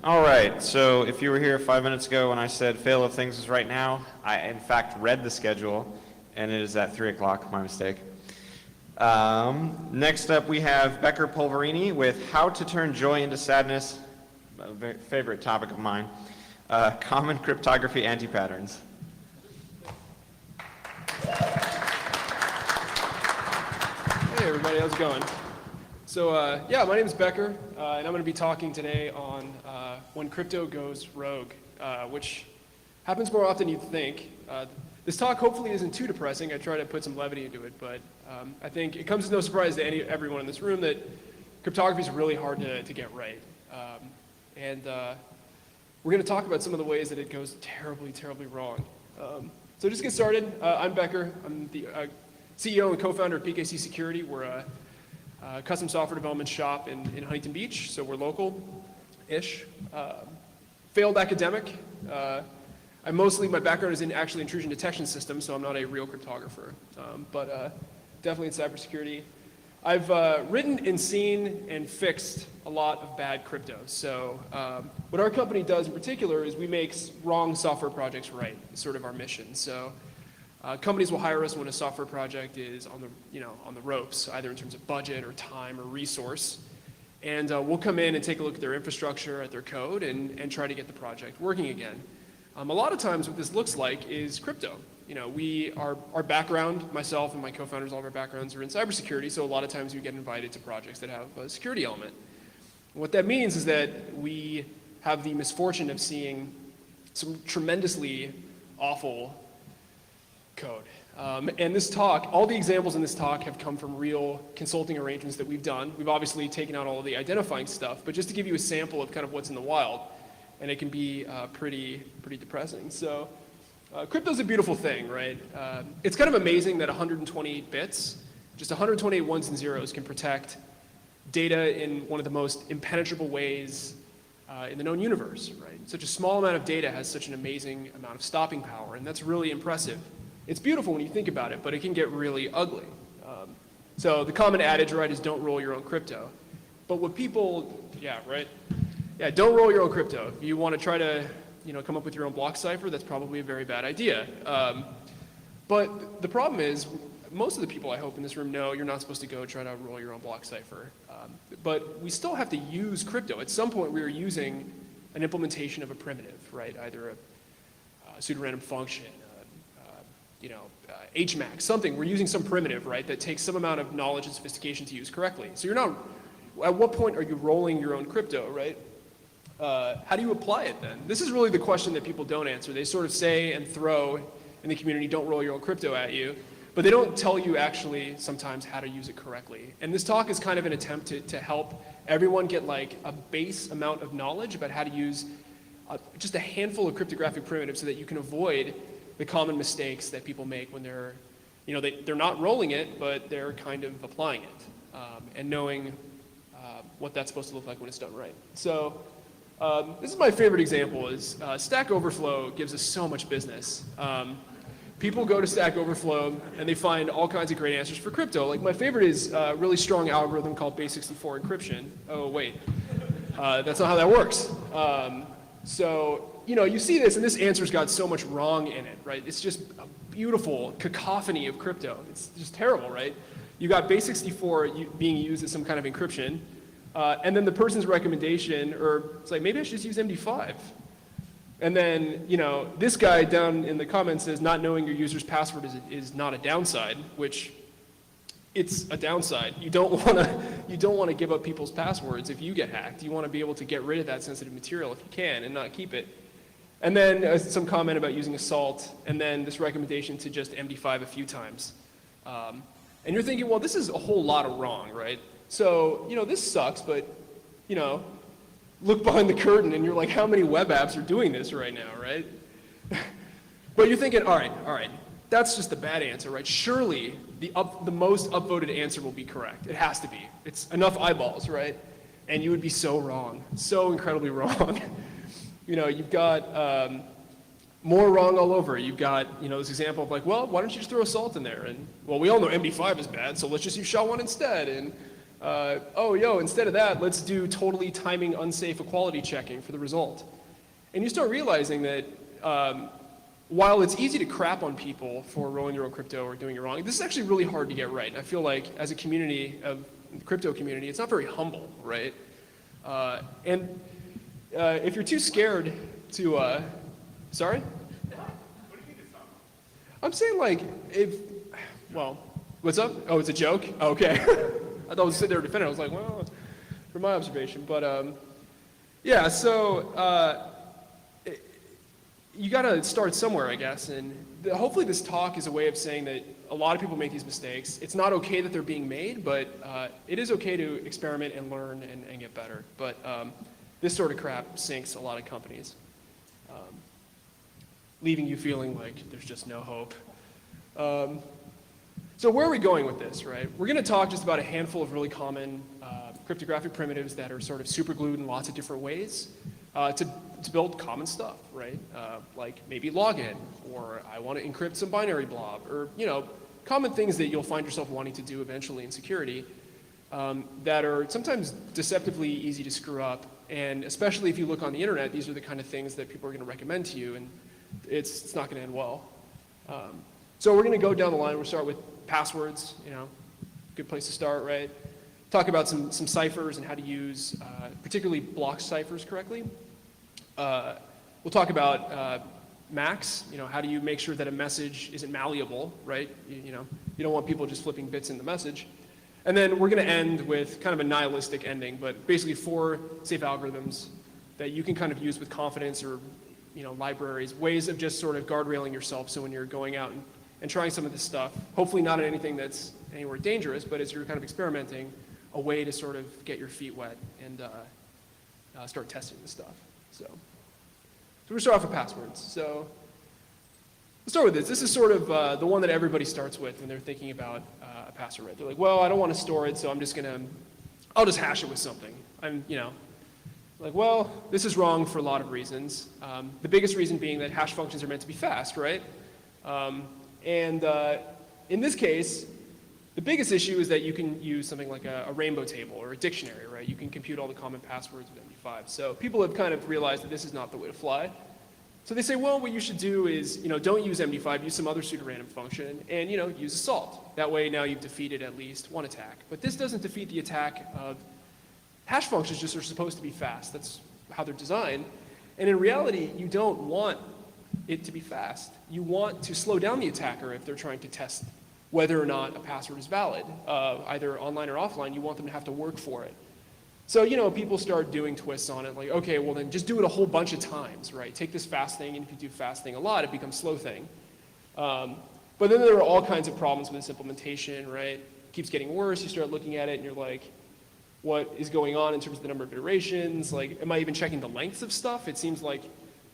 All right, so if you were here 5 minutes ago when I said Fail of Things is right now, I in fact read the schedule, and it is at 3 o'clock, my mistake. Next up we have Becker Polverini with How to Turn Joy into Sadness, a very favorite topic of mine, Common Cryptography Anti-Patterns. Hey everybody, how's it going? So yeah, my name is Becker, and I'm going to be talking today on when crypto goes rogue, which happens more often than you'd think. This talk hopefully isn't too depressing. I try to put some levity into it, but I think it comes as no surprise to everyone in this room that cryptography is really hard to get right. And we're going to talk about some of the ways that it goes terribly, terribly wrong. So just to get started, I'm Becker. I'm the CEO and co-founder of PKC Security. We're a custom software development shop in Huntington Beach, so we're local-ish. Failed academic. My background is in actually intrusion detection systems, so I'm not a real cryptographer, but definitely in cybersecurity. I've written and seen and fixed a lot of bad crypto. So what our company does in particular is we make wrong software projects right. It's sort of our mission. So companies will hire us when a software project is on the ropes, either in terms of budget or time or resource. And we'll come in and take a look at their infrastructure, at their code, and try to get the project working again. A lot of times what this looks like is crypto. Our background, myself and my co-founders, all of our backgrounds are in cybersecurity, so a lot of times we get invited to projects that have a security element. And what that means is that we have the misfortune of seeing some tremendously awful code. And this talk, all the examples in this talk have come from real consulting arrangements that we've done. We've obviously taken out all of the identifying stuff, but just to give you a sample of kind of what's in the wild, and it can be pretty depressing. So crypto's a beautiful thing, right? It's kind of amazing that 128 bits, just 128 ones and zeros can protect data in one of the most impenetrable ways in the known universe, right? Such a small amount of data has such an amazing amount of stopping power, and that's really impressive. It's beautiful when you think about it, but it can get really ugly. So the common adage, right, is don't roll your own crypto. But what people, don't roll your own crypto. If you want to try to come up with your own block cipher, that's probably a very bad idea. But the problem is, most of the people I hope in this room know you're not supposed to go try to roll your own block cipher. But we still have to use crypto. At some point we are using an implementation of a primitive, right? Either a pseudorandom function, HMAX, something. We're using some primitive, right, that takes some amount of knowledge and sophistication to use correctly. So you're not, at what point are you rolling your own crypto, right? How do you apply it then? This is really the question that people don't answer. They sort of say and throw in the community, don't roll your own crypto at you, but they don't tell you actually sometimes how to use it correctly. And this talk is kind of an attempt to help everyone get like a base amount of knowledge about how to use just a handful of cryptographic primitives so that you can avoid the common mistakes that people make when they're not rolling it, but they're kind of applying it and knowing what that's supposed to look like when it's done right. So this is my favorite example is Stack Overflow gives us so much business. People go to Stack Overflow and they find all kinds of great answers for crypto. Like my favorite is a really strong algorithm called base64 encryption. Oh wait, that's not how that works. So you see this and this answer's got so much wrong in it, right? It's just a beautiful cacophony of crypto. It's just terrible, right? You got base64 being used as some kind of encryption. And then the person's recommendation, or it's like, maybe I should just use MD5. And then, this guy down in the comments says not knowing your user's password is not a downside, which it's a downside. You don't want to give up people's passwords if you get hacked. You want to be able to get rid of that sensitive material if you can and not keep it. And then some comment about using assault, and then this recommendation to just MD5 a few times. And you're thinking, well, this is a whole lot of wrong, right? So, this sucks, but, look behind the curtain and you're like, how many web apps are doing this right now, right? But you're thinking, all right, that's just the bad answer, right? Surely the most upvoted answer will be correct. It has to be. It's enough eyeballs, right? And you would be so wrong, so incredibly wrong. You've got more wrong all over. You've got, this example of like, well, why don't you just throw assault in there? And, well, we all know MD5 is bad, so let's just use SHA-1 instead. And Instead of that, let's do totally timing unsafe equality checking for the result. And you start realizing that while it's easy to crap on people for rolling their own crypto or doing it wrong, this is actually really hard to get right. And I feel like as a community of the crypto community, it's not very humble, right? If you're too scared to, sorry? I'm saying like, what's up? Oh, it's a joke? Oh, okay. I thought I was sitting there defending. I was like, well, from my observation. But you got to start somewhere, I guess. And hopefully this talk is a way of saying that a lot of people make these mistakes. It's not okay that they're being made, but it is okay to experiment and learn and get better. But this sort of crap sinks a lot of companies, leaving you feeling like there's just no hope. So where are we going with this, right? We're going to talk just about a handful of really common cryptographic primitives that are sort of superglued in lots of different ways to build common stuff, right? Like maybe login, or I want to encrypt some binary blob, or common things that you'll find yourself wanting to do eventually in security that are sometimes deceptively easy to screw up. And especially if you look on the internet, these are the kind of things that people are going to recommend to you, and it's not going to end well. So we're going to go down the line. We'll start with passwords, good place to start, right? Talk about some ciphers and how to use particularly block ciphers correctly. We'll talk about MACs, how do you make sure that a message isn't malleable, right? You don't want people just flipping bits in the message. And then we're going to end with kind of a nihilistic ending, but basically 4 safe algorithms that you can kind of use with confidence, or libraries, ways of just sort of guardrailing yourself, so when you're going out and trying some of this stuff, hopefully not anything that's anywhere dangerous, but as you're kind of experimenting, a way to sort of get your feet wet and start testing this stuff. So we'll start off with passwords. So let's start with this. This is sort of the one that everybody starts with when they're thinking about a password. Right? They're like, well, I don't want to store it, so I'll just hash it with something. Like, well, this is wrong for a lot of reasons. The biggest reason being that hash functions are meant to be fast, right? In this case, the biggest issue is that you can use something like a rainbow table or a dictionary, right? You can compute all the common passwords with MD5. So people have kind of realized that this is not the way to fly. So they say, well, what you should do is, don't use MD5, use some other pseudorandom function, and, use assault. That way now you've defeated at least one attack. But this doesn't defeat the attack of hash functions. Just are supposed to be fast. That's how they're designed. And in reality, you don't want it to be fast. You want to slow down the attacker if they're trying to test whether or not a password is valid, either online or offline. You want them to have to work for it. So, people start doing twists on it, like, okay, well then just do it a whole bunch of times, right? Take this fast thing, and if you do fast thing a lot, it becomes slow thing. But then there are all kinds of problems with this implementation, right? It keeps getting worse. You start looking at it, and you're like, what is going on in terms of the number of iterations? Like, am I even checking the lengths of stuff? It seems like,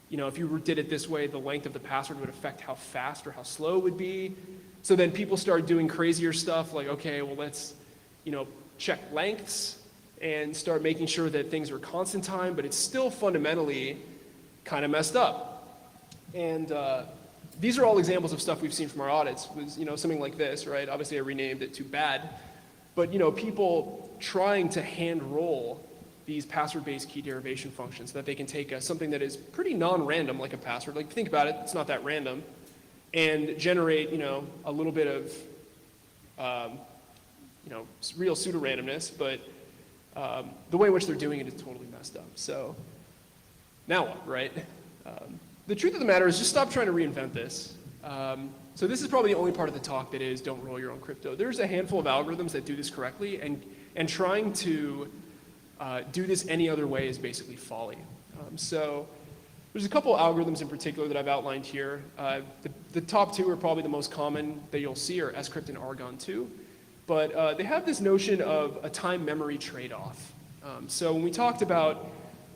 if you did it this way, the length of the password would affect how fast or how slow it would be. So then people start doing crazier stuff, like, okay, well, let's, check lengths and start making sure that things are constant time, but it's still fundamentally kind of messed up. And these are all examples of stuff we've seen from our audits. Was something like this, right? Obviously, I renamed it to bad, but people trying to hand roll these password-based key derivation functions so that they can take something that is pretty non-random, like a password. Like, think about it, it's not that random, and generate a little bit of real pseudo-randomness, but the way in which they're doing it is totally messed up. So now what, right? The truth of the matter is just stop trying to reinvent this. So this is probably the only part of the talk that is don't roll your own crypto. There's a handful of algorithms that do this correctly, and trying to do this any other way is basically folly. So there's a couple algorithms in particular that I've outlined here. The top 2 are probably the most common that you'll see are scrypt and Argon 2. But they have this notion of a time-memory trade-off. So when we talked about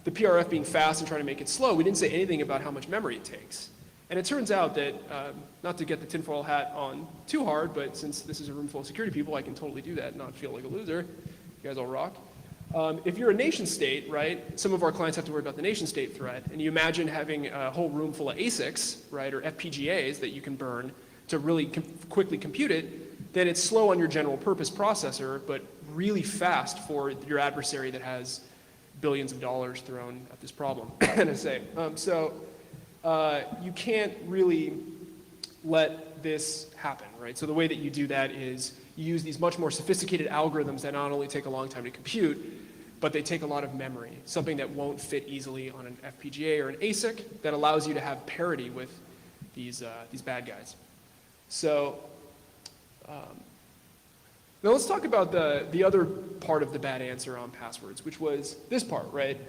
the PRF being fast and trying to make it slow, we didn't say anything about how much memory it takes. And it turns out that, not to get the tinfoil hat on too hard, but since this is a room full of security people, I can totally do that and not feel like a loser. You guys all rock. If you're a nation state, right, some of our clients have to worry about the nation state threat, and you imagine having a whole room full of ASICs, right, or FPGAs that you can burn to really quickly compute it, then it's slow on your general purpose processor, but really fast for your adversary that has billions of dollars thrown at this problem, NSA. You can't really let this happen, right? So the way that you do that is you use these much more sophisticated algorithms that not only take a long time to compute, but they take a lot of memory, something that won't fit easily on an FPGA or an ASIC that allows you to have parity with these bad guys. So now let's talk about the other part of the bad answer on passwords, which was this part, right?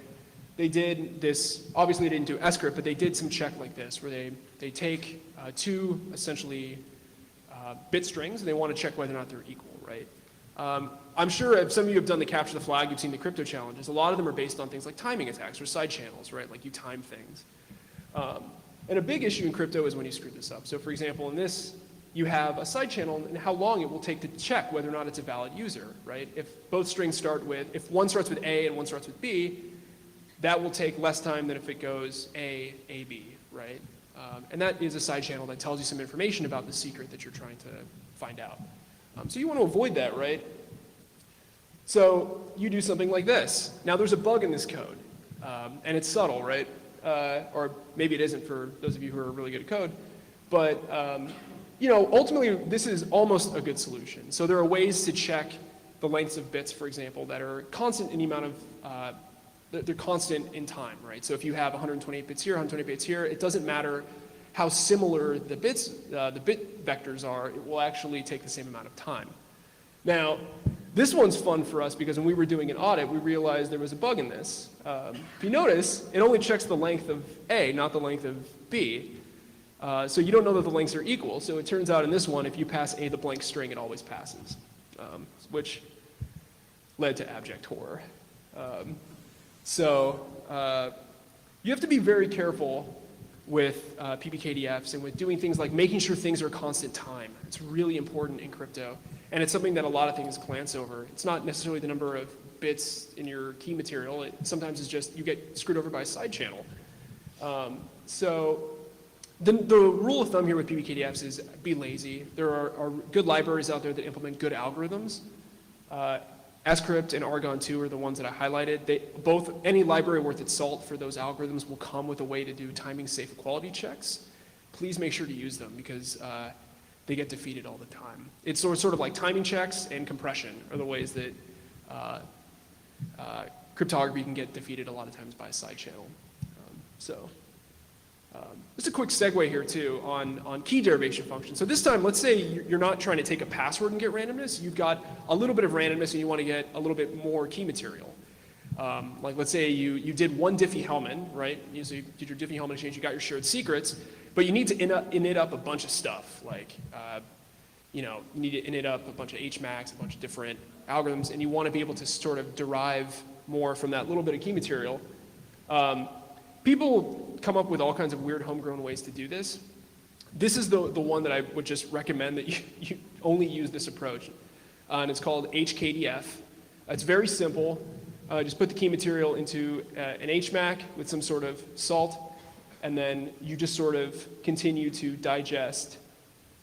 They did this, obviously they didn't do script, but they did some check like this, where they take two essentially bit strings, and they want to check whether or not they're equal, right? I'm sure if some of you have done the capture the flag, you've seen the crypto challenges. A lot of them are based on things like timing attacks or side channels, right? Like you time things. And a big issue in crypto is when you screw this up. So for example, in this, you have a side channel and how long it will take to check whether or not it's a valid user, right? If both strings start with, if one starts with A and one starts with B, that will take less time than if it goes A, B, right? And that is a side channel that tells you some information about the secret that you're trying to find out. So you want to avoid that, right? So you do something like this. Now there's a bug in this code, and it's subtle, right? Or maybe it isn't for those of you who are really good at code. But ultimately, this is almost a good solution. So there are ways to check the lengths of bits, for example, that are constant in the amount of, they're constant in time, right? So if you have 128 bits here, 128 bits here, it doesn't matter how similar the bits, the bit vectors are, it will actually take the same amount of time. Now, this one's fun for us because when we were doing an audit, we realized there was a bug in this. If you notice, it only checks the length of A, not the length of B. So you don't know that the lengths are equal. So it turns out in this one, if you pass A the blank string, it always passes, which led to abject horror. You have to be very careful with PBKDFs and with doing things like making sure things are constant time. It's really important in crypto. And it's something that a lot of things glance over. It's not necessarily the number of bits in your key material. It sometimes is just you get screwed over by a side channel. The rule of thumb here with PBKDFs is be lazy. There are good libraries out there that implement good algorithms. Scrypt and Argon 2 are the ones that I highlighted. Any library worth its salt for those algorithms will come with a way to do timing safe quality checks. Please make sure to use them because they get defeated all the time. It's sort of like timing checks and compression are the ways that cryptography can get defeated a lot of times by a side channel. Just a quick segue here too on key derivation functions. So this time, let's say you're not trying to take a password and get randomness. You've got a little bit of randomness and you want to get a little bit more key material. Like let's say you did one Diffie-Hellman, right? So you did your Diffie-Hellman exchange, you got your shared secrets, but you need to init up a bunch of stuff. Like, you need to init up a bunch of HMACs, a bunch of different algorithms, and you want to be able to sort of derive more from that little bit of key material. People come up with all kinds of weird homegrown ways to do this. This is the one that I would just recommend that you only use this approach. And it's called HKDF. It's very simple. Just put the key material into an HMAC with some sort of salt, and then you just sort of continue to digest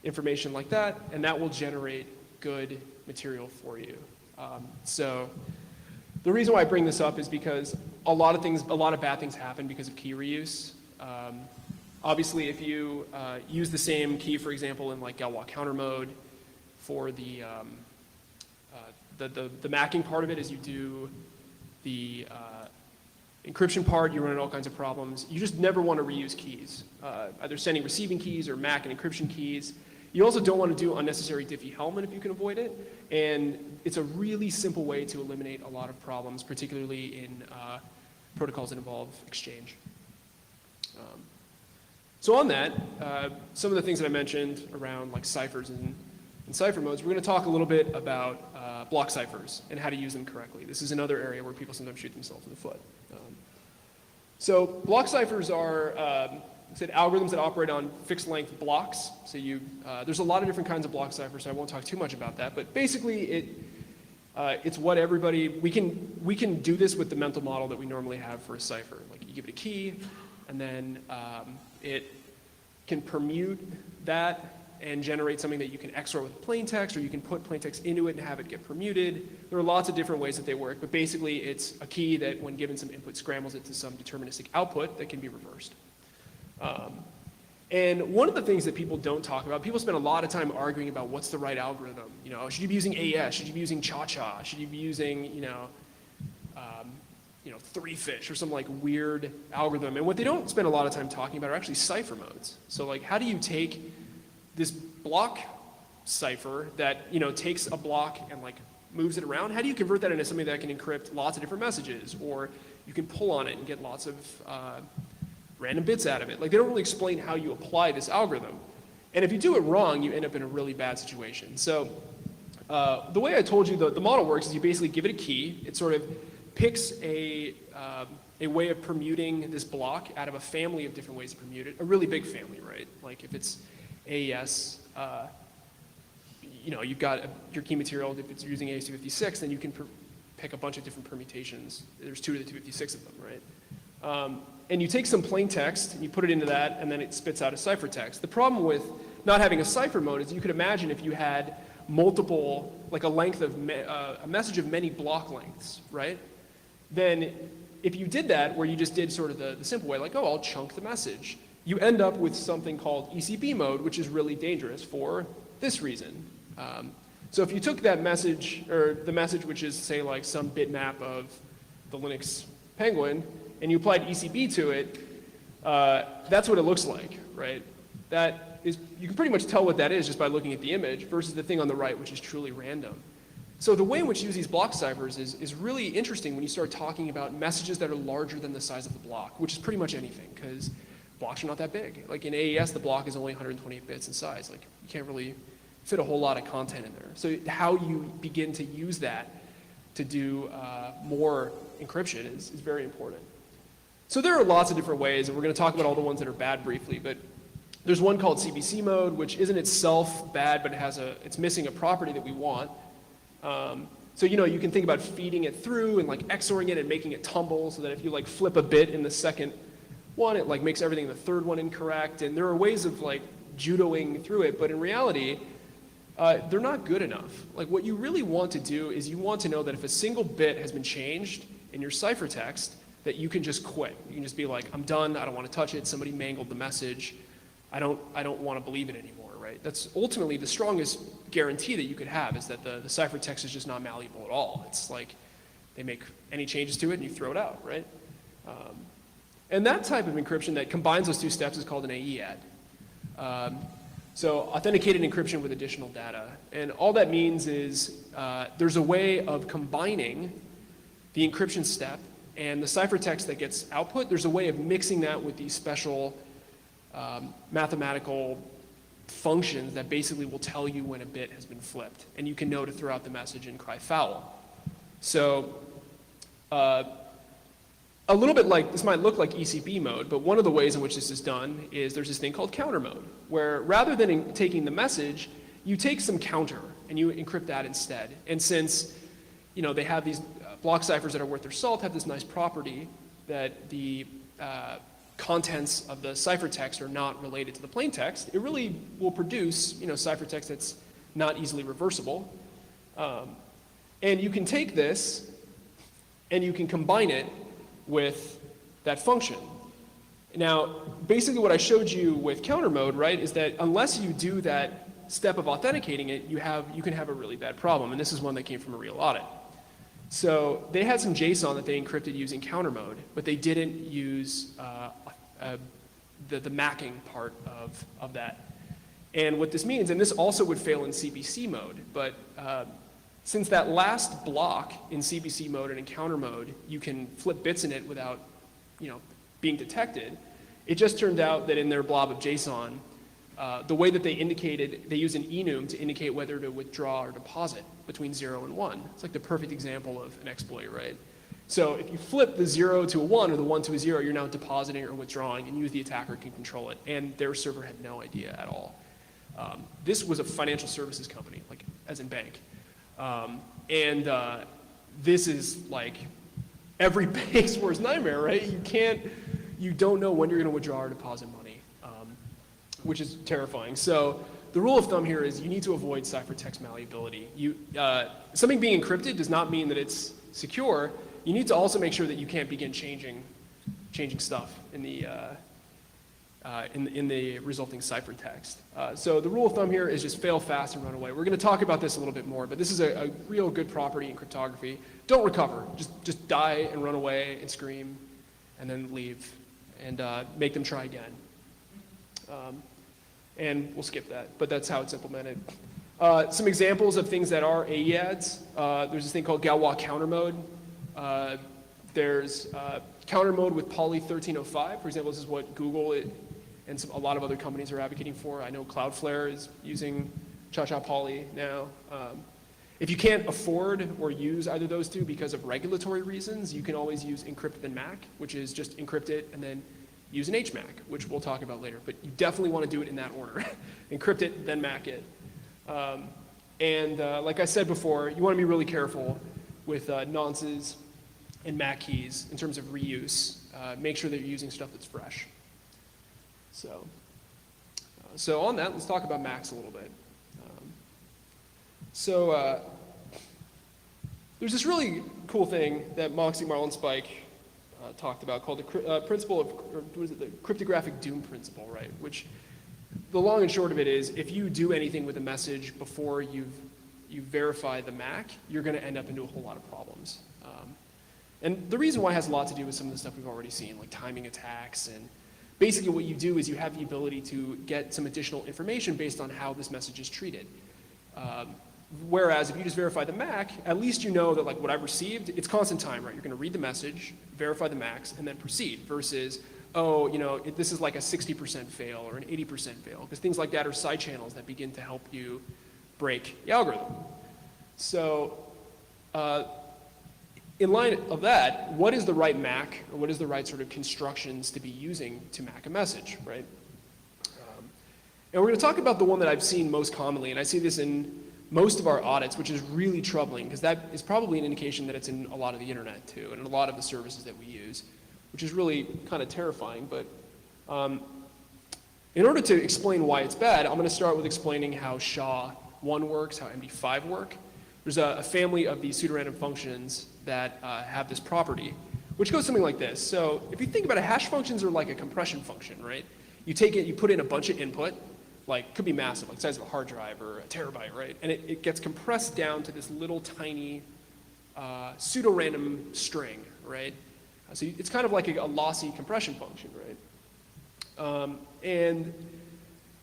information like that, and that will generate good material for you. The reason why I bring this up is because a lot of bad things happen because of key reuse. Obviously, if you use the same key, for example, in like Galois counter mode for the macking part of it, as you do the encryption part, you run into all kinds of problems. You just never want to reuse keys, either sending receiving keys or MAC and encryption keys. You also don't want to do unnecessary Diffie-Hellman if you can avoid it. And it's a really simple way to eliminate a lot of problems, particularly in protocols that involve exchange. So on that, some of the things that I mentioned around like ciphers and cipher modes, we're going to talk a little bit about block ciphers and how to use them correctly. This is another area where people sometimes shoot themselves in the foot. So block ciphers are algorithms that operate on fixed length blocks. So there's a lot of different kinds of block ciphers, so I won't talk too much about that. But basically, it's what we can do this with the mental model that we normally have for a cipher. Like you give it a key, and then it can permute that and generate something that you can XOR with plain text, or you can put plain text into it and have it get permuted. There are lots of different ways that they work, but basically it's a key that when given some input scrambles it to some deterministic output that can be reversed. And one of the things that people don't talk about, people spend a lot of time arguing about what's the right algorithm. You know, should you be using AES? Should you be using Cha-Cha? Should you be using, Three Fish or some like weird algorithm? And what they don't spend a lot of time talking about are actually cipher modes. So like, how do you take this block cipher that, takes a block and like moves it around? How do you convert that into something that can encrypt lots of different messages? Or you can pull on it and get lots of random bits out of it. Like, they don't really explain how you apply this algorithm. And if you do it wrong, you end up in a really bad situation. So the way I told you the model works is you basically give it a key. It sort of picks a way of permuting this block out of a family of different ways to permute it, a really big family, right? Like if it's AES, you've got your key material. If it's using AES-256, then you can pick a bunch of different permutations. There's 2 to the 256 of them, right? And you take some plain text, and you put it into that, and then it spits out a ciphertext. The problem with not having a cipher mode is you could imagine if you had multiple, like a length of, a message of many block lengths, right? Then if you did that, where you just did sort of the simple way, like, oh, I'll chunk the message, you end up with something called ECB mode, which is really dangerous for this reason. So if you took that message, or the message which is, say, like some bitmap of the Linux Penguin, and you applied ECB to it, that's what it looks like, right? That is, you can pretty much tell what that is just by looking at the image versus the thing on the right, which is truly random. So the way in which you use these block ciphers is really interesting when you start talking about messages that are larger than the size of the block, which is pretty much anything, because blocks are not that big. Like in AES, the block is only 128 bits in size. Like, you can't really fit a whole lot of content in there. So how you begin to use that to do more encryption is very important. So there are lots of different ways, and we're going to talk about all the ones that are bad briefly, but there's one called CBC mode, which isn't itself bad, but it's missing a property that we want. So you can think about feeding it through and like XORing it and making it tumble so that if you like flip a bit in the second one, it like makes everything in the third one incorrect. And there are ways of like judoing through it, but in reality, they're not good enough. Like, what you really want to do is you want to know that if a single bit has been changed in your ciphertext, that you can just quit. You can just be like, I'm done, I don't want to touch it, somebody mangled the message, I don't want to believe it anymore, right? That's ultimately the strongest guarantee that you could have, is that the ciphertext is just not malleable at all. It's like they make any changes to it and you throw it out, right? And that type of encryption that combines those two steps is called an AEAD. So authenticated encryption with additional data. And all that means is there's a way of combining the encryption step and the ciphertext that gets output. There's a way of mixing that with these special mathematical functions that basically will tell you when a bit has been flipped. And you can know to throw out the message and cry foul. So a little bit like, this might look like ECB mode, but one of the ways in which this is done is there's this thing called counter mode, where rather than taking the message, you take some counter and you encrypt that instead. And since they have these block ciphers that are worth their salt, have this nice property that the contents of the ciphertext are not related to the plain text, it really will produce ciphertext that's not easily reversible. And you can take this and you can combine it with that function. Now, basically what I showed you with counter mode, right, is that unless you do that step of authenticating it, you can have a really bad problem, and this is one that came from a real audit. So they had some JSON that they encrypted using counter mode, but they didn't use the macking part of that. And what this means, and this also would fail in CBC mode, but since that last block in CBC mode and in counter mode, you can flip bits in it without being detected, it just turned out that in their blob of JSON, the way that they use an enum to indicate whether to withdraw or deposit between 0 and 1. It's like the perfect example of an exploit, right? So if you flip the 0 to a 1 or the 1 to a 0, you're now depositing or withdrawing, and you, the attacker, can control it. And their server had no idea at all. This was a financial services company, like as in bank. This is like every bank's worst nightmare, right? You don't know when you're going to withdraw or deposit money, which is terrifying. So the rule of thumb here is you need to avoid ciphertext malleability. Something being encrypted does not mean that it's secure. You need to also make sure that you can't begin changing stuff in the resulting ciphertext. So the rule of thumb here is just fail fast and run away. We're going to talk about this a little bit more, but this is a real good property in cryptography. Don't recover. Just die and run away and scream and then leave and make them try again. And we'll skip that, but that's how it's implemented. Some examples of things that are AEADs. There's this thing called Galois counter mode. There's counter mode with Poly 1305. For example, this is what Google and a lot of other companies are advocating for. I know Cloudflare is using Cha-Cha Poly now. If you can't afford or use either of those two because of regulatory reasons, you can always use encrypt then MAC, which is just encrypt it and then use an HMAC, which we'll talk about later. But you definitely want to do it in that order. Encrypt it, then MAC it. Like I said before, you want to be really careful with nonces and MAC keys in terms of reuse. Make sure that you're using stuff that's fresh. So on that, let's talk about MACs a little bit. There's this really cool thing that Moxie Marlinspike talked about called the principle of, or what is it, the cryptographic doom principle, right? Which the long and short of it is, if you do anything with a message before you verify the MAC, you're going to end up into a whole lot of problems. And the reason why has a lot to do with some of the stuff we've already seen, like timing attacks. And basically what you do is you have the ability to get some additional information based on how this message is treated. Whereas if you just verify the MAC, at least you know that like what I've received, it's constant time, right? You're going to read the message, verify the MACs, and then proceed versus, oh, this is like a 60% fail or an 80% fail, because things like that are side channels that begin to help you break the algorithm. So in line of that, what is the right MAC, or what is the right sort of constructions to be using to MAC a message, right? And we're going to talk about the one that I've seen most commonly, and I see this in most of our audits, which is really troubling, because that is probably an indication that it's in a lot of the internet too, and a lot of the services that we use, which is really kind of terrifying. But in order to explain why it's bad, I'm going to start with explaining how SHA-1 works, how MD5 work. There's a family of these pseudorandom functions that have this property, which goes something like this. So if you think about it, hash functions are like a compression function, right? You take it, you put in a bunch of input, like could be massive, like the size of a hard drive or a terabyte, right? And it gets compressed down to this little tiny pseudo-random string, right? So it's kind of like a lossy compression function, right? And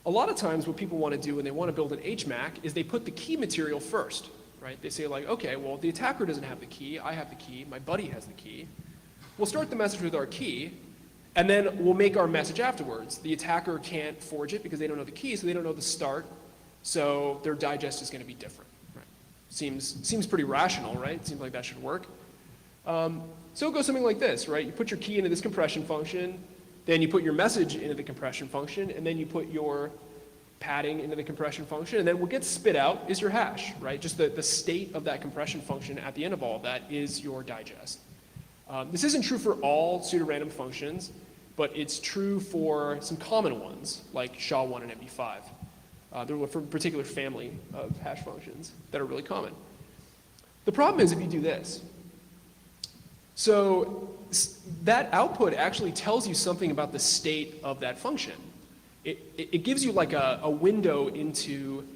a lot of times what people want to do when they want to build an HMAC is they put the key material first, right? They say like, okay, well, the attacker doesn't have the key, I have the key, my buddy has the key. We'll start the message with our key, and then we'll make our message afterwards. The attacker can't forge it because they don't know the key, so they don't know the start, so their digest is going to be different. Right? Seems pretty rational, right? Seems like that should work. So it goes something like this, right? You put your key into this compression function, then you put your message into the compression function, and then you put your padding into the compression function, and then what gets spit out is your hash, right? Just the state of that compression function at the end of all of that is your digest. This isn't true for all pseudorandom functions, but it's true for some common ones, like SHA-1 and MD5. They're for a particular family of hash functions that are really common. The problem is if you do this. So that output actually tells you something about the state of that function. It gives you like a window into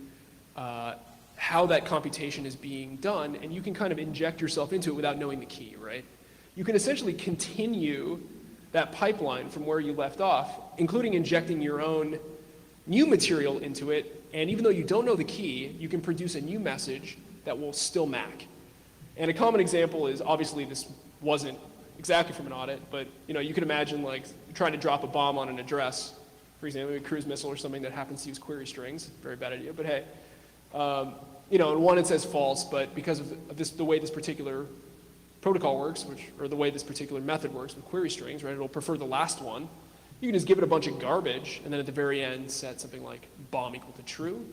how that computation is being done, and you can kind of inject yourself into it without knowing the key, right? You can essentially continue that pipeline from where you left off, including injecting your own new material into it, and even though you don't know the key, you can produce a new message that will still MAC. And a common example is, obviously this wasn't exactly from an audit, but you could imagine like trying to drop a bomb on an address, for example, a cruise missile or something that happens to use query strings. Very bad idea, but hey. In one it says false, but because of the way this particular protocol works, or the way this particular method works with query strings, right? It'll prefer the last one. You can just give it a bunch of garbage, and then at the very end set something like bomb equal to true,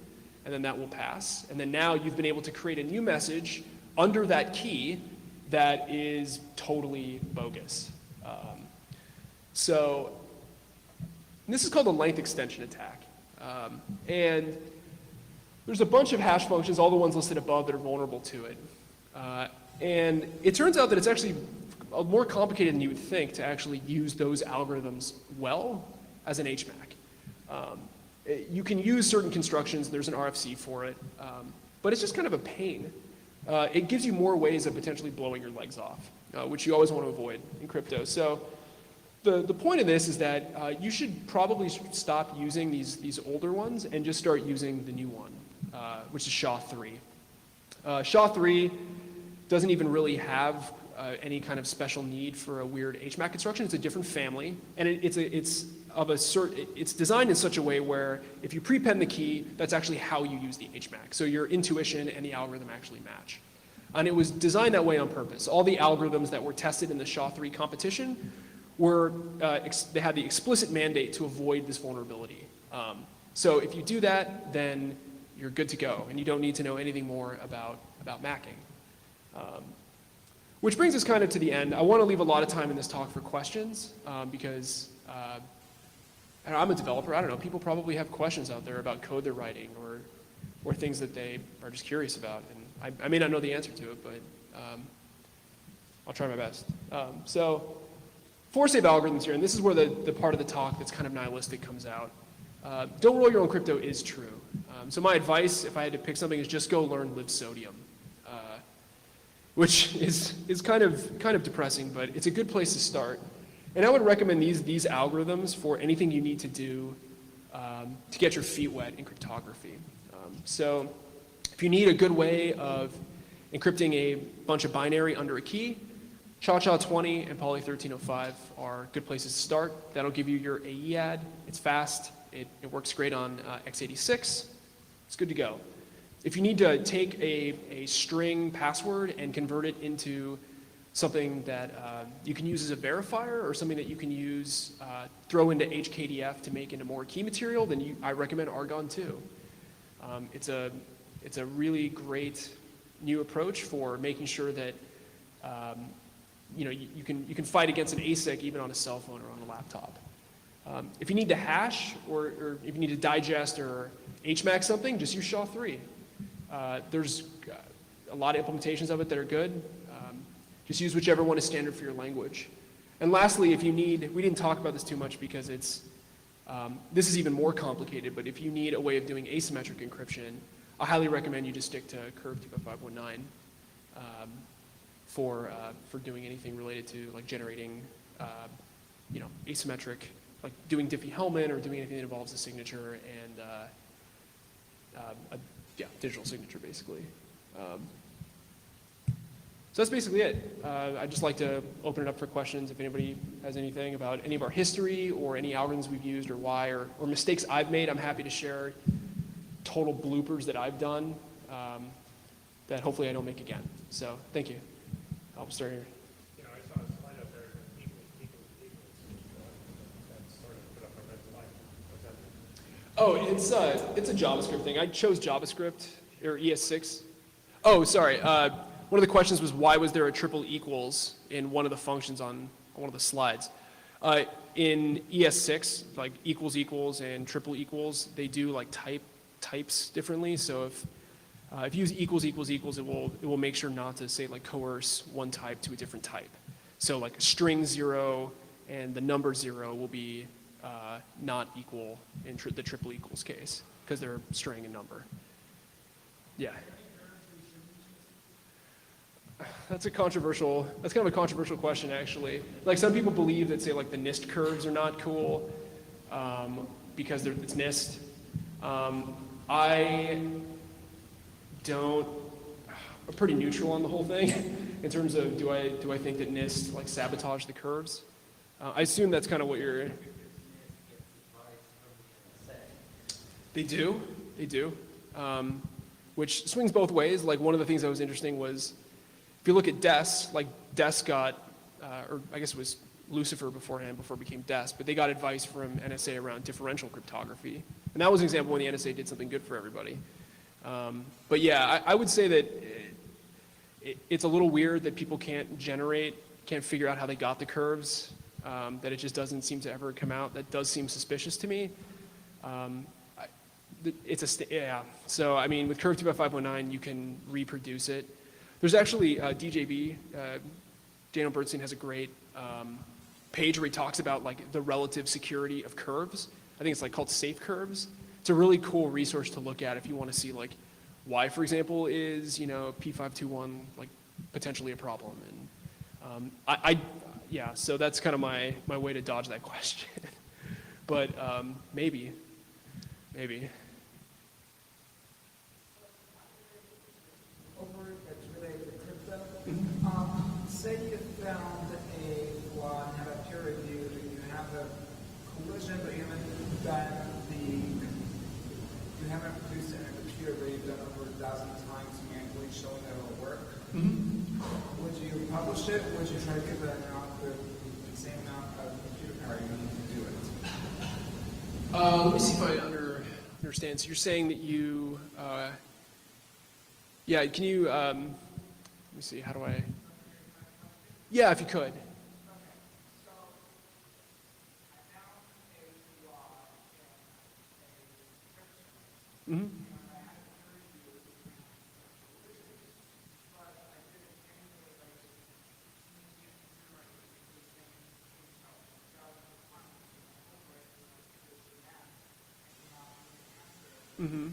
and then that will pass. And then now you've been able to create a new message under that key that is totally bogus. So this is called a length extension attack. And There's a bunch of hash functions, all the ones listed above, that are vulnerable to it. And it turns out that it's actually more complicated than you would think to actually use those algorithms well as an HMAC. You can use certain constructions, there's an RFC for it, but it's just kind of a pain. It gives you more ways of potentially blowing your legs off, which you always want to avoid in crypto. So the point of this is that you should probably stop using these older ones and just start using the new one, which is SHA-3. SHA-3 doesn't even really have any kind of special need for a weird HMAC construction. It's a different family, and it's designed in such a way where if you prepend the key, that's actually how you use the HMAC. So your intuition and the algorithm actually match. And it was designed that way on purpose. All the algorithms that were tested in the SHA-3 competition they had the explicit mandate to avoid this vulnerability. So if you do that, then you're good to go, and you don't need to know anything more about macking. Which brings us kind of to the end. I want to leave a lot of time in this talk for questions because I'm a developer. I don't know. People probably have questions out there about code they're writing or things that they are just curious about. And I may not know the answer to it, but I'll try my best. So force-save algorithms here, and this is where the part of the talk that's kind of nihilistic comes out. Don't roll your own crypto is true. So my advice, if I had to pick something, is just go learn libsodium. Which is kind of depressing, but it's a good place to start. And I would recommend these algorithms for anything you need to do to get your feet wet in cryptography. So if you need a good way of encrypting a bunch of binary under a key, SHA-20 and Poly 1305 are good places to start. That'll give you your AEAD. It's fast. It works great on x86. It's good to go. If you need to take a string password and convert it into something that you can use as a verifier or something that you can use, throw into HKDF to make into more key material, then I recommend Argon 2. It's a really great new approach for making sure that you can fight against an ASIC even on a cell phone or on a laptop. If you need to hash or if you need to digest or HMAC something, just use SHA-3. There's a lot of implementations of it that are good. Just use whichever one is standard for your language. And lastly, if you need, we didn't talk about this too much because this is even more complicated, but if you need a way of doing asymmetric encryption, I highly recommend you just stick to Curve 2.519 for doing anything related to like generating asymmetric, like doing Diffie-Hellman or doing anything that involves a signature and digital signature, basically. So that's basically it. I'd just like to open it up for questions if anybody has anything about any of our history or any algorithms we've used or why or mistakes I've made. I'm happy to share total bloopers that I've done that hopefully I don't make again. So thank you. I'll start here. You know, I saw a slide up there, equals, that sort of put up a red flag. What's that? Oh, it's a JavaScript thing. I chose JavaScript or ES6. Oh, sorry. One of the questions was why was there a triple equals in one of the functions on one of the slides? In ES6, like equals equals and triple equals, they do like types differently. So if you use equals equals equals, it will make sure not to say like coerce one type to a different type. So like string 0 and the number 0 will be not equal in the triple equals case because they're string and number. Yeah. That's kind of a controversial question, actually. Like some people believe that, say, like the NIST curves are not cool because it's NIST. I'm pretty neutral on the whole thing in terms of do I think that NIST like sabotage the curves? I assume that's kind of what you're. They do, which swings both ways. Like one of the things that was interesting was. If you look at DES, like DES got, or I guess it was Lucifer beforehand, before it became DES, but they got advice from NSA around differential cryptography. And that was an example when the NSA did something good for everybody. But yeah, I would say that it's a little weird that people can't figure out how they got the curves, that it just doesn't seem to ever come out. That does seem suspicious to me. Yeah, so I mean, with Curve 2 by 5.9, you can reproduce it. There's actually DJB, Daniel Bernstein has a great page where he talks about like the relative security of curves. I think it's like called safe curves. It's a really cool resource to look at if you want to see like why, for example, is, you know, P521 like potentially a problem. And yeah, so that's kind of my way to dodge that question. But maybe. Over that's related to crypto. Say you found a flaw and have a peer review, and you have a collision, but you haven't produced it in a computer, but you've done it over 1,000 times manually, showing that it'll work. Would you publish it? Would you try to get the same amount of computer power you need to do it? Let me see if I understand. So you're saying that you, yeah, can you, let me see, how do I, yeah, if you could. Mm-hmm. Mm-hmm.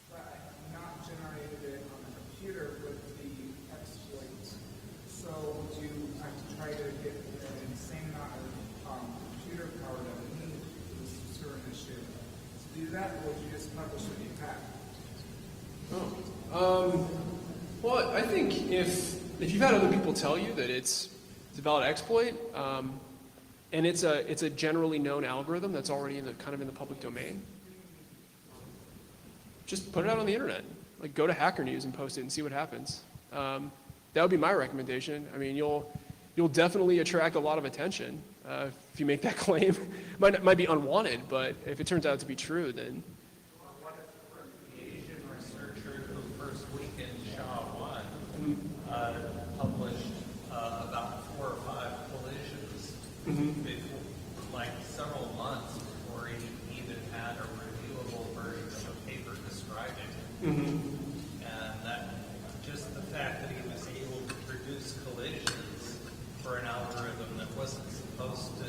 But I have not generated it on the computer with the exploits. So would you have to try to get the same amount of computer power that we need for this certain issue to do that, or would you just publish what you have? Well, I think if you've had other people tell you that it's a valid exploit, and it's a generally known algorithm that's already kind of in the public domain, just put it out on the internet. Like, go to Hacker News and post it and see what happens. That would be my recommendation. I mean, you'll definitely attract a lot of attention if you make that claim. Might be unwanted, but if it turns out to be true, then. What if the Asian researcher who first week in SHA-1 published about 4 or 5 collisions before, like several months before he even had a reviewable version of a paper describing it. And that just the fact that he was able to produce collisions for an algorithm that wasn't supposed to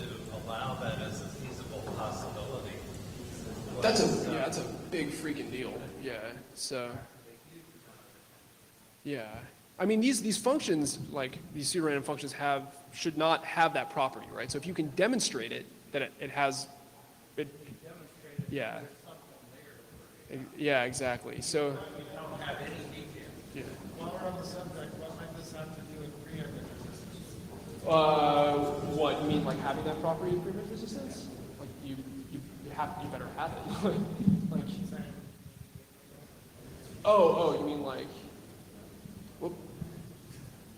allow that as a feasible possibility. That's a big freaking deal. Yeah. So. Yeah. I mean, these functions, like these pseudorandom functions, should not have that property, right? So if you can demonstrate it, that it has, it. Yeah. Yeah. Exactly. So. You don't have any detail. Yeah. While we're on the subject, what might this have to do with preempt resistance? What you mean, like having that property of preempt resistance? Like you better have it. like. Oh, you mean like. Whoop.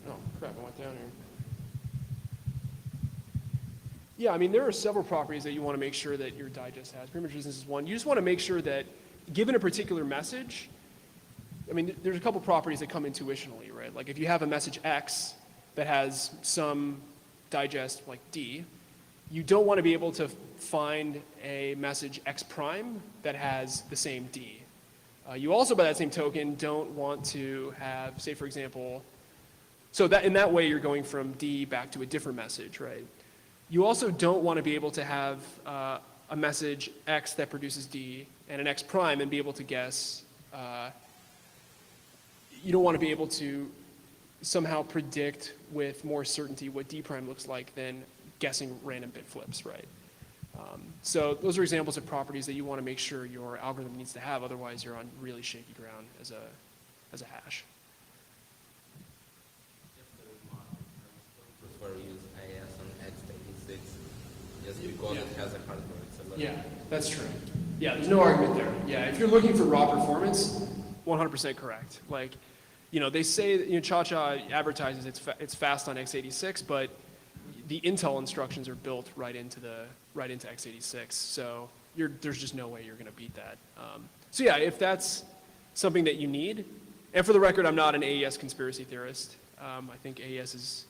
Oh crap! I went down here. Yeah, I mean there are several properties that you want to make sure that your digest has. Preempt resistance is one. You just want to make sure that, given a particular message, I mean there's a couple properties that come intuitionally, right? Like if you have a message X that has some digest like D, you don't want to be able to find a message X prime that has the same D. You also, by that same token, don't want to have, say for example, so that in that way you're going from D back to a different message, right? You also don't want to be able to have a message X that produces D and an X prime and be able to guess. You don't want to be able to somehow predict with more certainty what D prime looks like than guessing random bit flips, right? So those are examples of properties that you want to make sure your algorithm needs to have, otherwise you're on really shaky ground as a hash. Prefer to use AES on x86 just because it has a hardware accelerator. Yeah, that's true. Yeah, there's no argument there. Yeah, if you're looking for raw performance, 100% correct. Like, you know, they say that, you know, Cha-Cha advertises it's fast on x86, but the Intel instructions are built right into x86. So there's just no way you're going to beat that. So yeah, if that's something that you need, and for the record, I'm not an AES conspiracy theorist. I think AES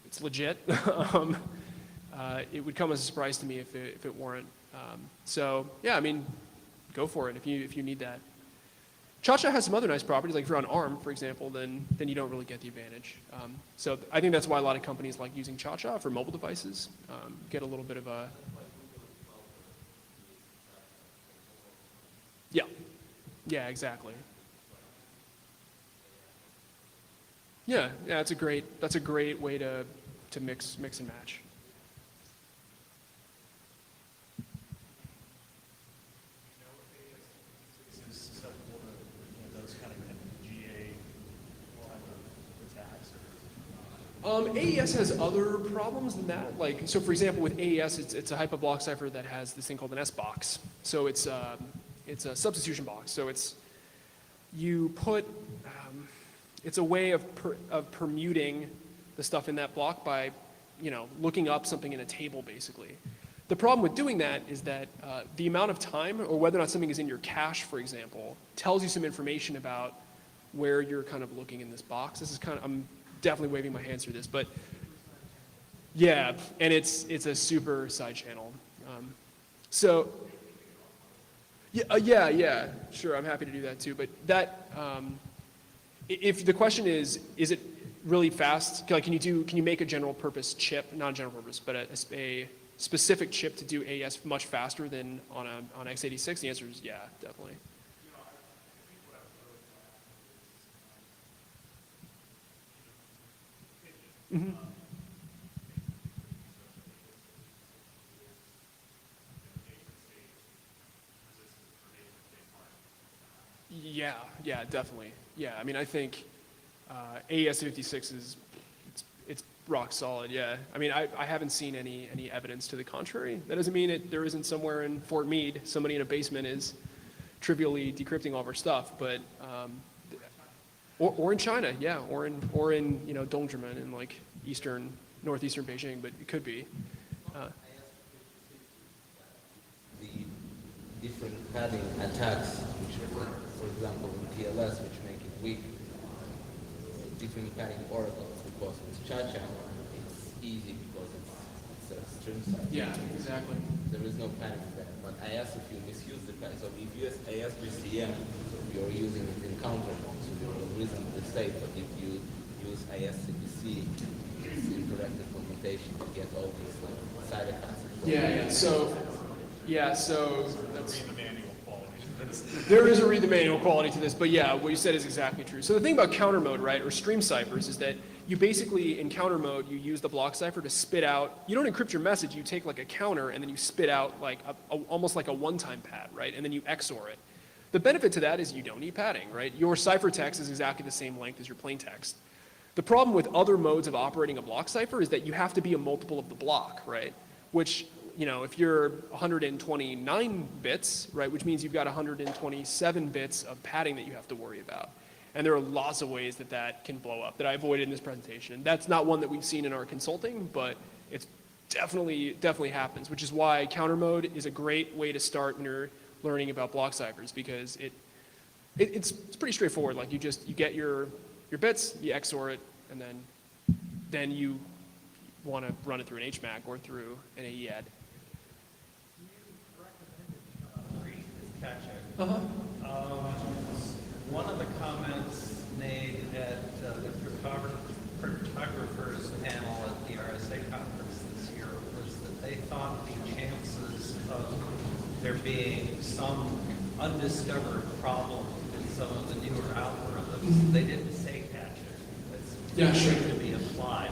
it's legit. it would come as a surprise to me if it weren't. So yeah, I mean, go for it if you need that. Cha-Cha has some other nice properties, like if you're on ARM, for example, then you don't really get the advantage. So I think that's why a lot of companies like using Cha-Cha for mobile devices, get a little bit of a, yeah, exactly. Yeah, that's a great way to mix and match. Is susceptible to those kind of GA attacks or? AES has other problems than that. Like, so for example, with AES, it's a hyperblock cipher that has this thing called an S box. So it's a substitution box. So it's a way of permuting the stuff in that block by, looking up something in a table, basically. The problem with doing that is that the amount of time, or whether or not something is in your cache, for example, tells you some information about where you're kind of looking in this box. This is I'm definitely waving my hands through this, but yeah, and it's a super side channel. So yeah, sure, I'm happy to do that too. But that, if the question is it really fast? Like, can you make a general purpose chip, not a general purpose, but a specific chip to do AES much faster than on x86? The answer is yeah, definitely. Mm-hmm. Yeah, definitely. Yeah, I mean, I think AES 56 it's rock solid. Yeah, I mean, I haven't seen any evidence to the contrary. That doesn't mean there isn't somewhere in Fort Meade somebody in a basement is trivially decrypting all of our stuff, but or in China, yeah, or in Dongzhimen in like northeastern Beijing, but it could be. The different padding attacks, which for example in TLS, which make it weak, different padding oracles, because with Cha-Cha, it's easy because it's a string side. Yeah, exactly. There is no padding there. But IS, if you misuse the padding, so if you use IS with CM, you're using it in counter mode, so you're reasonably safe. But if you use IS CPC, it's incorrect implementation to get all these side effects. So that's. There is a read the manual quality to this, but yeah, what you said is exactly true. So the thing about counter mode, right, or stream ciphers is that you basically, in counter mode, you use the block cipher to spit out, you don't encrypt your message, you take like a counter and then you spit out like almost like a one-time pad, right, and then you XOR it. The benefit to that is you don't need padding, right? Your ciphertext is exactly the same length as your plaintext. The problem with other modes of operating a block cipher is that you have to be a multiple of the block, right, which, if you're 129 bits, right, which means you've got 127 bits of padding that you have to worry about. And there are lots of ways that can blow up that I avoided in this presentation. That's not one that we've seen in our consulting, but it's definitely happens, which is why counter mode is a great way to start when you're learning about block ciphers, because it's pretty straightforward. Like you get your bits, you XOR it, and then you want to run it through an HMAC or through an AEAD. Gotcha. One of the comments made at the cryptographers panel at the RSA conference this year was that they thought the chances of there being some undiscovered problem in some of the newer algorithms, they didn't say catch it, to be applied.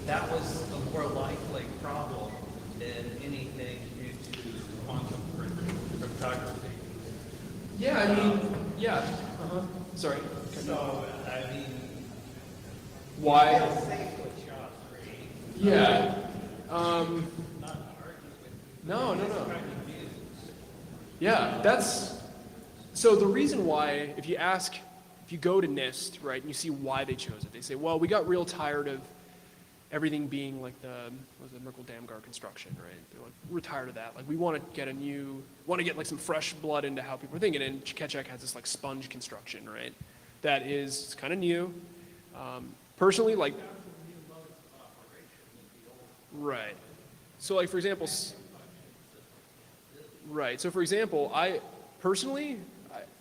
That was a more likely problem than anything due to quantum cryptography. Yeah, I mean, yeah. Sorry. So, I mean, why? it's safe with SHA-3. Yeah. Not to argue with No. kind of views. Yeah, so the reason why, if you go to NIST, right, and you see why they chose it, they say, well, we got real tired of everything being like the Merkle-Damgard construction, right? They're like, we're tired of that. Like, we want to get like some fresh blood into how people are thinking. And Ketchak has this like sponge construction, right? That is kind of new. Personally, like, Right. So like, for example, right. So for example, I personally,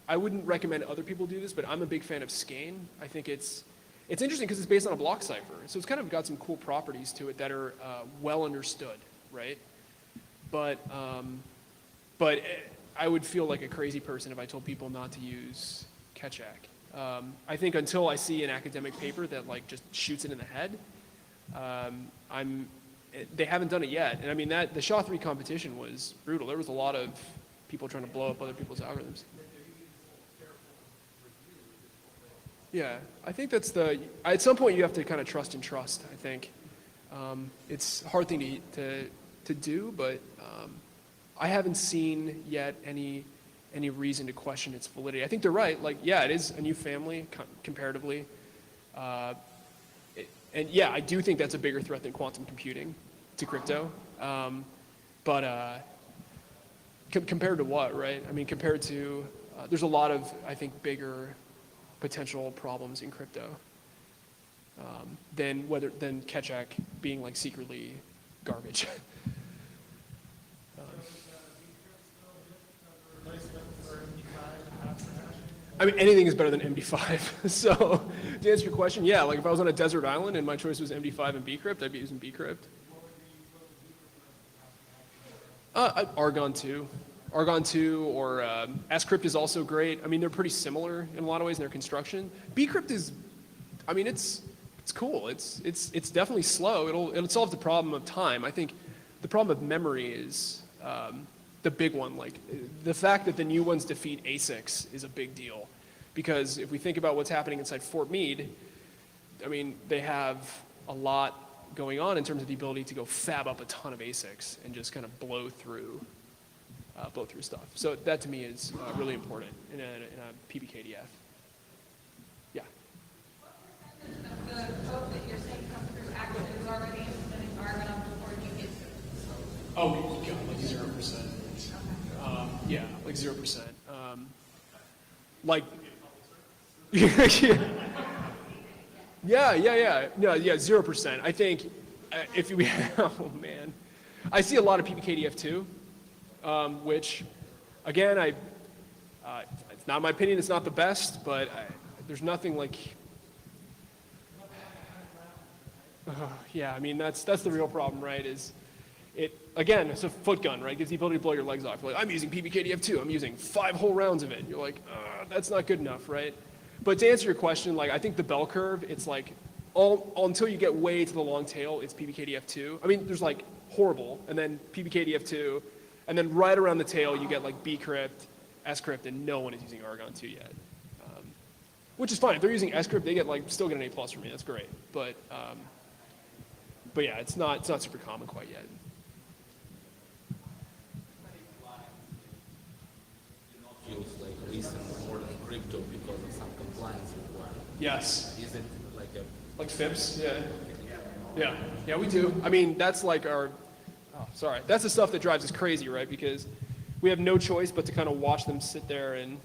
I wouldn't recommend other people do this, but I'm a big fan of Skein. I think it's interesting because it's based on a block cipher. So it's kind of got some cool properties to it that are well understood, right? But I would feel like a crazy person if I told people not to use Ketchak. I think until I see an academic paper that like just shoots it in the head, they haven't done it yet. And I mean, the SHA-3 competition was brutal. There was a lot of people trying to blow up other people's algorithms. Yeah, I think that's at some point you have to kind of trust and trust, I think. It's a hard thing to do, but I haven't seen yet any reason to question its validity. I think they're right. Like, yeah, it is a new family comparatively. And yeah, I do think that's a bigger threat than quantum computing to crypto. But compared to what, right? I mean, compared to, there's a lot of, I think, bigger potential problems in crypto than Ketchak being like secretly garbage. I mean, anything is better than MD5. So to answer your question, yeah, like if I was on a desert island and my choice was MD5 and Bcrypt, I'd be using Bcrypt. Argon 2. Argon 2 or Scrypt is also great. I mean, they're pretty similar in a lot of ways in their construction. Bcrypt is, I mean, it's cool. It's definitely slow. It'll solve the problem of time. I think the problem of memory is the big one. Like the fact that the new ones defeat ASICs is a big deal, because if we think about what's happening inside Fort Meade, I mean, they have a lot going on in terms of the ability to go fab up a ton of ASICs and just kind of blow through stuff. So that to me is really important in a PBKDF. Yeah. The code that you're saying comes through Active is already implementing Argon before you get to it. Oh, God, like 0%. Yeah, like 0%. Like, yeah. No, yeah, 0%. I think if we, oh man, I see a lot of PBKDF too, which, again, it's not my opinion. It's not the best, but there's nothing like. Yeah, I mean that's the real problem, right? Is it again? It's a foot gun, right? It gives the ability to blow your legs off. You're like, I'm using PBKDF2. I'm using 5 whole rounds of it. You're like, that's not good enough, right? But to answer your question, like I think the bell curve, it's like all until you get way to the long tail, it's PBKDF2. I mean, there's like horrible, and then PBKDF2, and then right around the tail, you get like Bcrypt, Scrypt, and no one is using Argon 2 yet. Which is fine. If they're using Scrypt, they still get an A+ from me. That's great. But yeah, it's not super common quite yet. Feels like recent more than crypto because of some compliance requirement. Yes. Is it like a Like FIPS, yeah. Yeah, we do. I mean, that's like that's the stuff that drives us crazy, right? Because we have no choice but to kind of watch them sit there and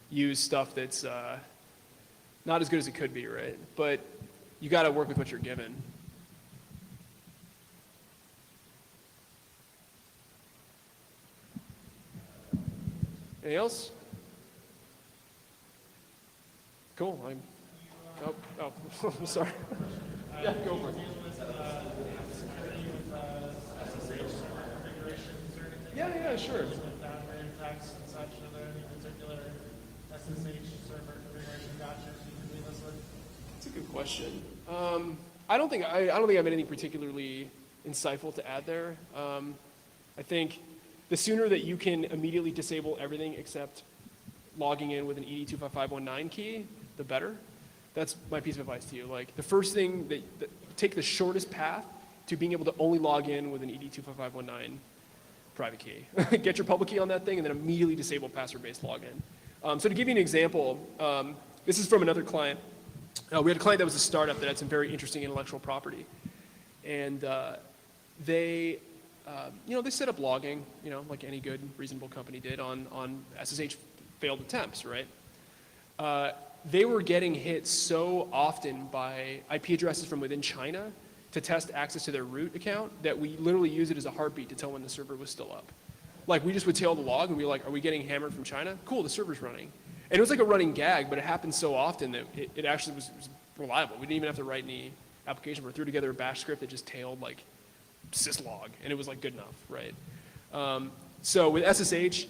use stuff that's not as good as it could be, right? But you got to work with what you're given. Anything else? Cool. I'm sorry. Yeah, go for it. Yeah, sure. With that syntax and such, are there any particular SSH server configuration gotchas you can leave us with? That's a good question. I don't think I have anything particularly insightful to add there. I think the sooner that you can immediately disable everything except logging in with an ED25519 key, the better. That's my piece of advice to you. Like the first thing that take the shortest path to being able to only log in with an ED25519 private key. Get your public key on that thing and then immediately disable password-based login. So to give you an example, this is from another client. We had a client that was a startup that had some very interesting intellectual property. And they set up logging, like any good, reasonable company did on SSH failed attempts, right? They were getting hit so often by IP addresses from within China to test access to their root account that we literally use it as a heartbeat to tell when the server was still up. Like, we just would tail the log and be like, are we getting hammered from China? Cool, the server's running. And it was like a running gag, but it happened so often that it actually was reliable. We didn't even have to write any application. We threw together a bash script that just tailed like syslog, and it was like good enough, right? So with SSH,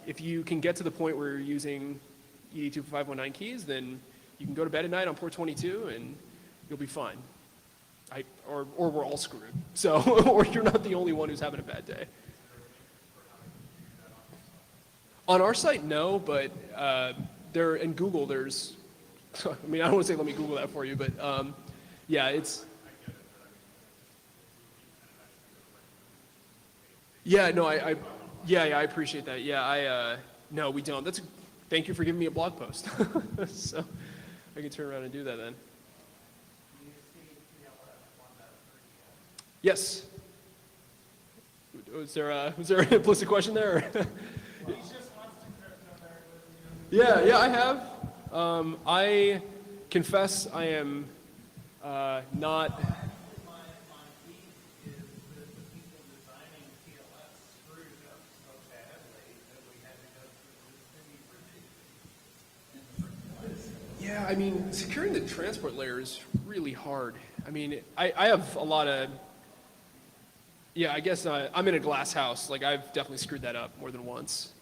if you can get to the point where you're using ED25519 keys, then you can go to bed at night on port 22 and you'll be fine. Or we're all screwed. So, or you're not the only one who's having a bad day. On our site, no, but there in Google, there's, I mean, I don't want to say let me Google that for you, but yeah, it's, yeah, no, I appreciate that. Yeah, no, we don't. Thank you for giving me a blog post. So I can turn around and do that then. Yes. Was there an implicit question there? Yeah, I have. I confess I am not. Yeah, I mean, securing the transport layer is really hard. I mean, I have a lot of, yeah, I guess I'm in a glass house. Like, I've definitely screwed that up more than once.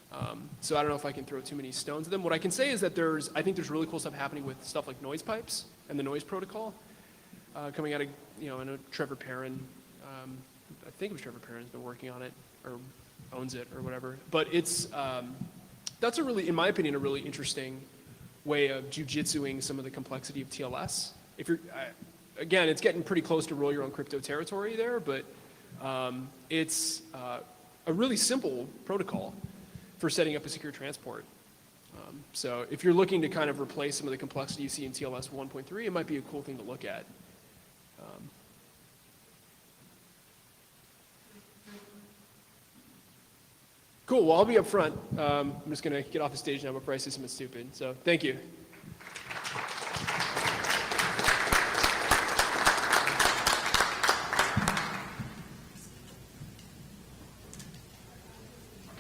So I don't know if I can throw too many stones at them. What I can say is that I think there's really cool stuff happening with stuff like noise pipes and the noise protocol coming out of, I know Trevor Perrin, I think it was Trevor Perrin has been working on it or owns it or whatever. But it's, that's in my opinion, a really interesting way of jujitsuing some of the complexity of TLS. If you're, again, it's getting pretty close to roll your own crypto territory there, but it's a really simple protocol for setting up a secure transport. So if you're looking to kind of replace some of the complexity you see in TLS 1.3, it might be a cool thing to look at. Cool, well, I'll be up front. I'm just gonna get off the stage now before I say something stupid, so thank you.